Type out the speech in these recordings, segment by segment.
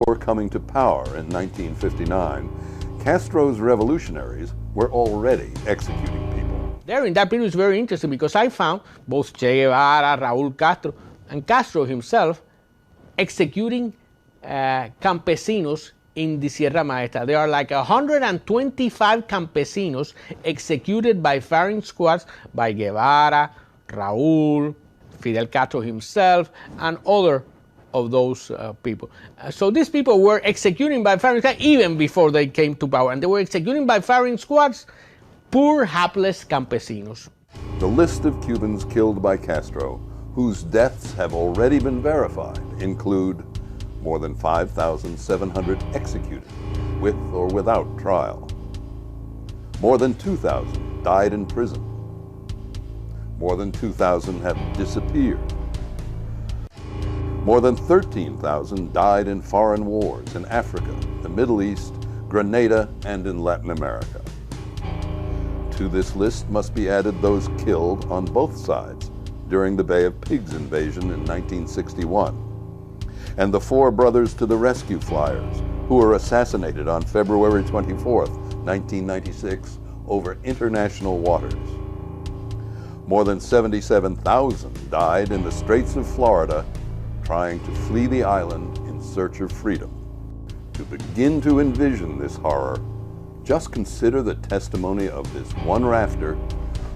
Before coming to power in 1959, Castro's revolutionaries were already executing people. There in that period is very interesting because I found both Che Guevara, Raúl Castro, and Castro himself executing campesinos in the Sierra Maestra. There are like 125 campesinos executed by firing squads by Guevara, Raúl, Fidel Castro himself, and other of those people. So these people were executing by firing squads even before they came to power, and they were executing by firing squads poor, hapless campesinos. The list of Cubans killed by Castro, whose deaths have already been verified, include more than 5,700 executed, with or without trial. More than 2,000 died in prison. More than 2,000 have disappeared. More than 13,000 died in foreign wars in Africa, the Middle East, Grenada, and in Latin America. To this list must be added those killed on both sides during the Bay of Pigs invasion in 1961, and the 4 brothers to the rescue flyers who were assassinated on February 24, 1996, over international waters. More than 77,000 died in the Straits of Florida trying to flee the island in search of freedom. To begin to envision this horror, just consider the testimony of this one rafter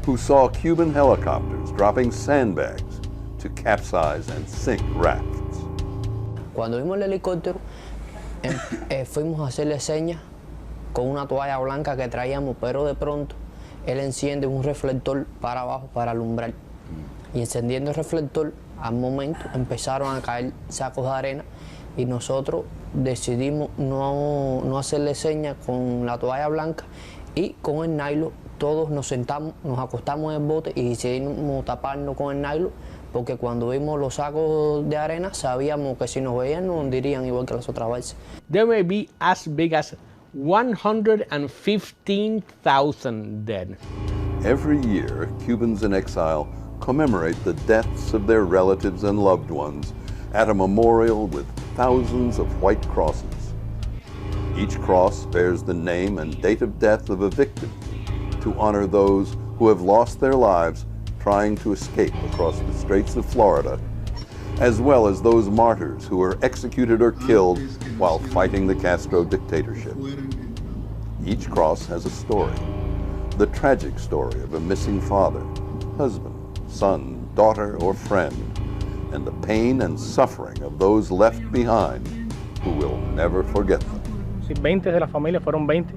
who saw Cuban helicopters dropping sandbags to capsize and sink rafts. Cuando vimos el helicóptero, fuimos a hacerle señas con una toalla blanca que traíamos, pero de pronto él enciende un reflector para abajo para alumbrar. Y encendiendo el reflector, al momento empezaron a caer sacos de arena y nosotros decidimos no hacerle señas con la toalla blanca y con el nylon. Todos nos sentamos, nos acostamos en el bote y decidimos taparnos con el nylon porque cuando vimos los sacos de arena sabíamos que si nos veían nos hundirían igual que las otras veces. There may be as big as 115,000 dead. Every year, Cubans in exile commemorate the deaths of their relatives and loved ones at a memorial with thousands of white crosses. Each cross bears the name and date of death of a victim to honor those who have lost their lives trying to escape across the Straits of Florida, as well as those martyrs who were executed or killed while fighting the Castro dictatorship. Each cross has a story, the tragic story of a missing father, husband, son, daughter, or friend, and the pain and suffering of those left behind who will never forget them. 20 de la familia fueron 20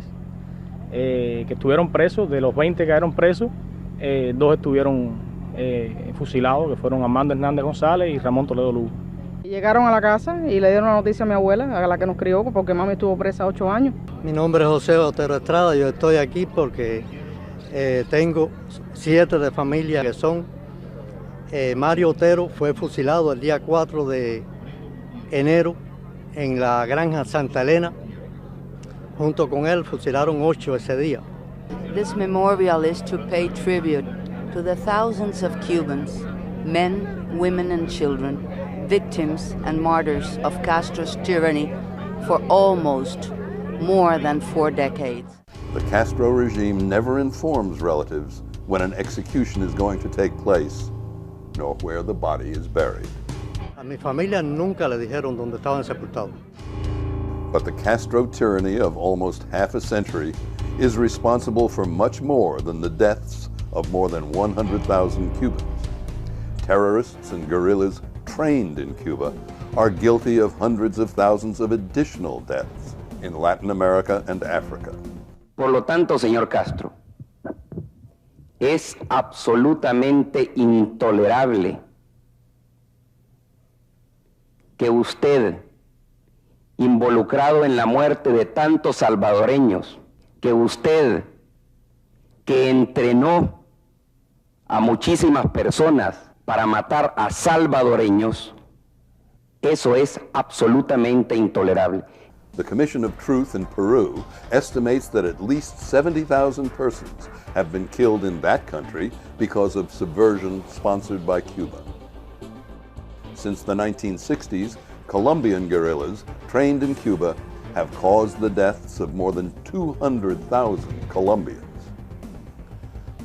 que estuvieron presos. De los 20 que quedaron presos, 2 estuvieron fusilados, que fueron Armando Hernández González y Ramón Toledo Lugo. Llegaron a la casa y le dieron la noticia a mi abuela, a la que nos crió, porque mami estuvo presa 8 años. Mi nombre es José Otero Estrada, yo estoy aquí porque tengo 7 de familia que son. Mario Otero fue fusilado el día 4 de enero en la granja Santa Elena. Junto con él fusilaron 8 ese día. This memorial is to pay tribute to the thousands of Cubans, men, women and children, victims and martyrs of Castro's tyranny for almost more than 4 decades. The Castro regime never informs relatives when an execution is going to take place, nor where the body is buried. A mi familia nunca le dijeron dónde estaban sepultados. But the Castro tyranny of almost half a century is responsible for much more than the deaths of more than 100,000 Cubans. Terrorists and guerrillas trained in Cuba are guilty of hundreds of thousands of additional deaths in Latin America and Africa. Por lo tanto, señor Castro, es absolutamente intolerable que usted, involucrado en la muerte de tantos salvadoreños, que usted, que entrenó a muchísimas personas para matar a salvadoreños, eso es absolutamente intolerable. The Commission of Truth in Peru estimates that at least 70,000 persons have been killed in that country because of subversion sponsored by Cuba. Since the 1960s, Colombian guerrillas trained in Cuba have caused the deaths of more than 200,000 Colombians.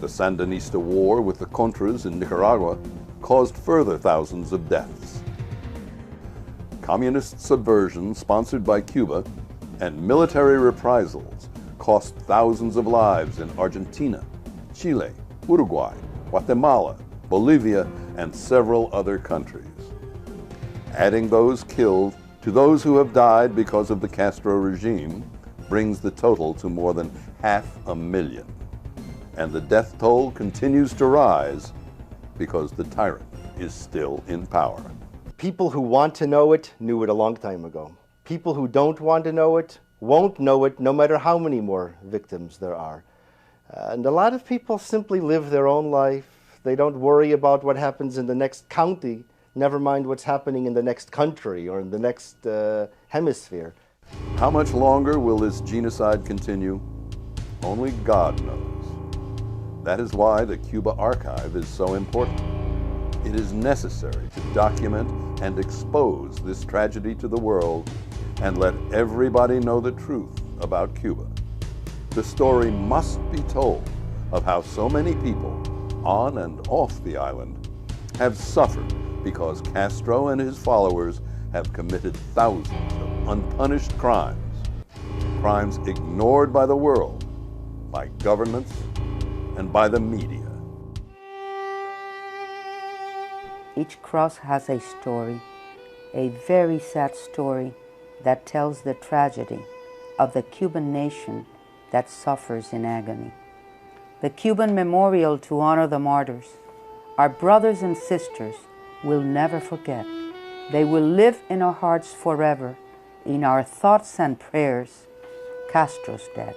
The Sandinista War with the Contras in Nicaragua caused further thousands of deaths. Communist subversion sponsored by Cuba and military reprisals cost thousands of lives in Argentina, Chile, Uruguay, Guatemala, Bolivia, and several other countries. Adding those killed to those who have died because of the Castro regime brings the total to more than 500,000. And the death toll continues to rise because the tyrant is still in power. People who want to know it knew it a long time ago. People who don't want to know it won't know it no matter how many more victims there are. And a lot of people simply live their own life. They don't worry about what happens in the next county, never mind what's happening in the next country or in the next hemisphere. How much longer will this genocide continue? Only God knows. That is why the Cuba Archive is so important. It is necessary to document and expose this tragedy to the world and let everybody know the truth about Cuba. The story must be told of how so many people on and off the island have suffered because Castro and his followers have committed thousands of unpunished crimes, crimes ignored by the world, by governments, and by the media. Each cross has a story, a very sad story that tells the tragedy of the Cuban nation that suffers in agony. The Cuban memorial to honor the martyrs, our brothers and sisters, will never forget. They will live in our hearts forever, in our thoughts and prayers. Castro's dead.